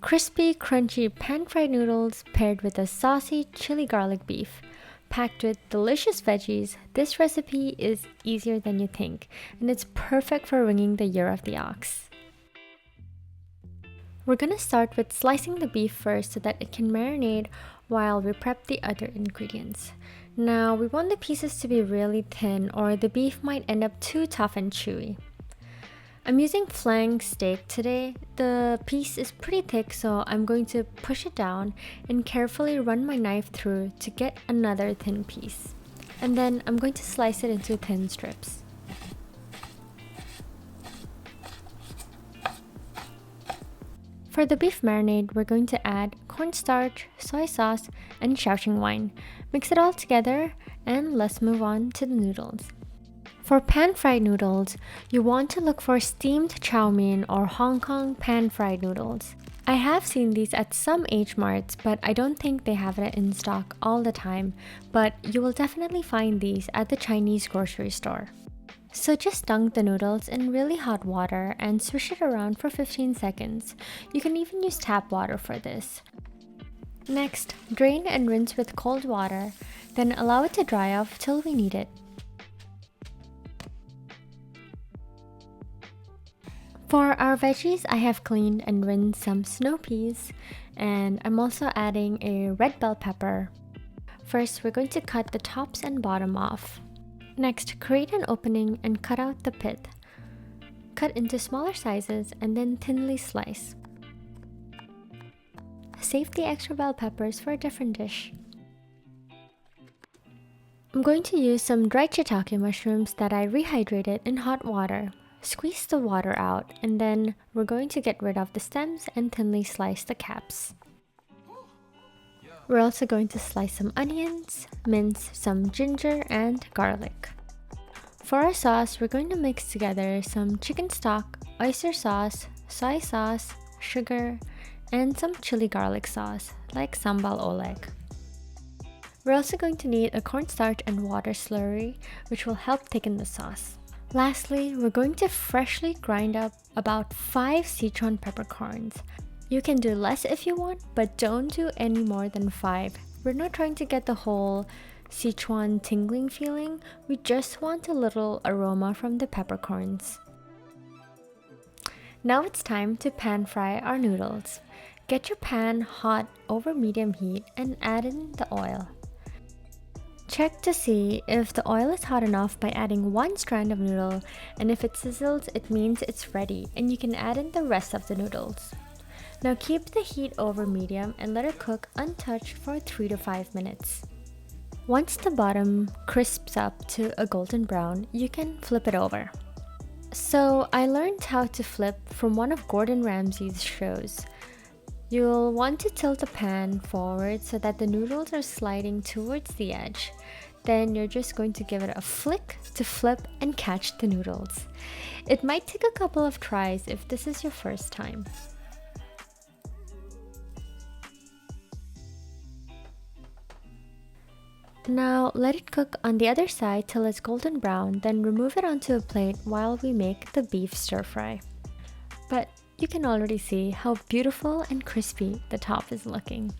Crispy, crunchy pan-fried noodles paired with a saucy chili garlic beef. Packed with delicious veggies, this recipe is easier than you think, and it's perfect for ringing the year of the ox. We're gonna start with slicing the beef first so that it can marinate while we prep the other ingredients. Now, we want the pieces to be really thin or the beef might end up too tough and chewy. I'm using flank steak today. The piece is pretty thick, so I'm going to push it down and carefully run my knife through to get another thin piece. And then I'm going to slice it into thin strips. For the beef marinade, we're going to add cornstarch, soy sauce, and Shaoxing wine. Mix it all together and let's move on to the noodles. For pan-fried noodles, you want to look for steamed chow mein or Hong Kong pan-fried noodles. I have seen these at some H Marts, but I don't think they have it in stock all the time, but you will definitely find these at the Chinese grocery store. So just dunk the noodles in really hot water and swish it around for 15 seconds. You can even use tap water for this. Next, drain and rinse with cold water, then allow it to dry off till we need it. For our veggies, I have cleaned and rinsed some snow peas, and I'm also adding a red bell pepper. First, we're going to cut the tops and bottom off. Next, create an opening and cut out the pith. Cut into smaller sizes and then thinly slice. Save the extra bell peppers for a different dish. I'm going to use some dried shiitake mushrooms that I rehydrated in hot water. Squeeze the water out, and then we're going to get rid of the stems and thinly slice the caps. We're also going to slice some onions, mince some ginger and garlic. For our sauce, we're going to mix together some chicken stock, oyster sauce, soy sauce, sugar, and some chili garlic sauce, like sambal oleg. We're also going to need a cornstarch and water slurry, which will help thicken the sauce. Lastly, we're going to freshly grind up about 5 Sichuan peppercorns. You can do less if you want, but don't do any more than 5. We're not trying to get the whole Sichuan tingling feeling, we just want a little aroma from the peppercorns. Now it's time to pan fry our noodles. Get your pan hot over medium heat and add in the oil. Check to see if the oil is hot enough by adding 1 strand of noodle, and if it sizzles, it means it's ready and you can add in the rest of the noodles. Now keep the heat over medium and let it cook untouched for 3 to 5 minutes. Once the bottom crisps up to a golden brown, you can flip it over. So I learned how to flip from one of Gordon Ramsay's shows. You'll want to tilt the pan forward so that the noodles are sliding towards the edge. Then you're just going to give it a flick to flip and catch the noodles. It might take a couple of tries if this is your first time. Now let it cook on the other side till it's golden brown, then remove it onto a plate while we make the beef stir fry. But you can already see how beautiful and crispy the top is looking.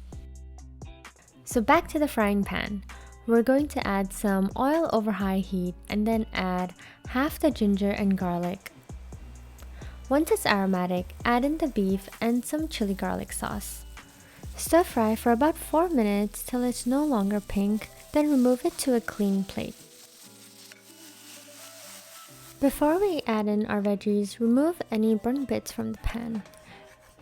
So back to the frying pan. We're going to add some oil over high heat and then add half the ginger and garlic. Once it's aromatic, add in the beef and some chili garlic sauce. Stir fry for about 4 minutes till it's no longer pink, then remove it to a clean plate. Before we add in our veggies, remove any burnt bits from the pan.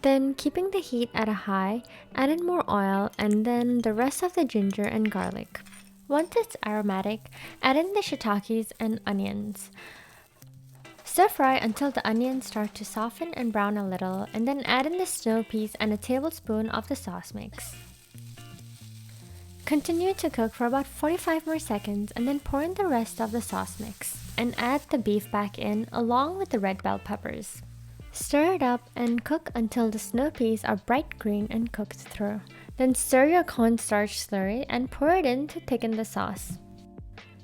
Then, keeping the heat at a high, add in more oil and then the rest of the ginger and garlic. Once it's aromatic, add in the shiitakes and onions. Stir fry until the onions start to soften and brown a little, and then add in the snow peas and a tablespoon of the sauce mix. Continue to cook for about 45 more seconds and then pour in the rest of the sauce mix and add the beef back in along with the red bell peppers. Stir it up and cook until the snow peas are bright green and cooked through. Then stir your cornstarch slurry and pour it in to thicken the sauce.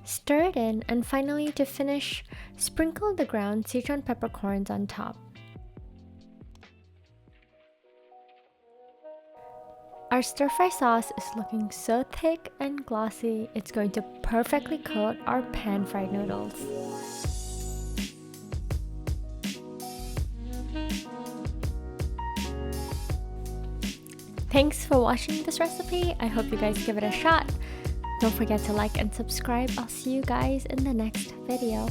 Stir it in, and finally, to finish, sprinkle the ground Sichuan peppercorns on top. Our stir-fry sauce is looking so thick and glossy, it's going to perfectly coat our pan-fried noodles. Thanks for watching this recipe. I hope you guys give it a shot. Don't forget to like and subscribe. I'll see you guys in the next video.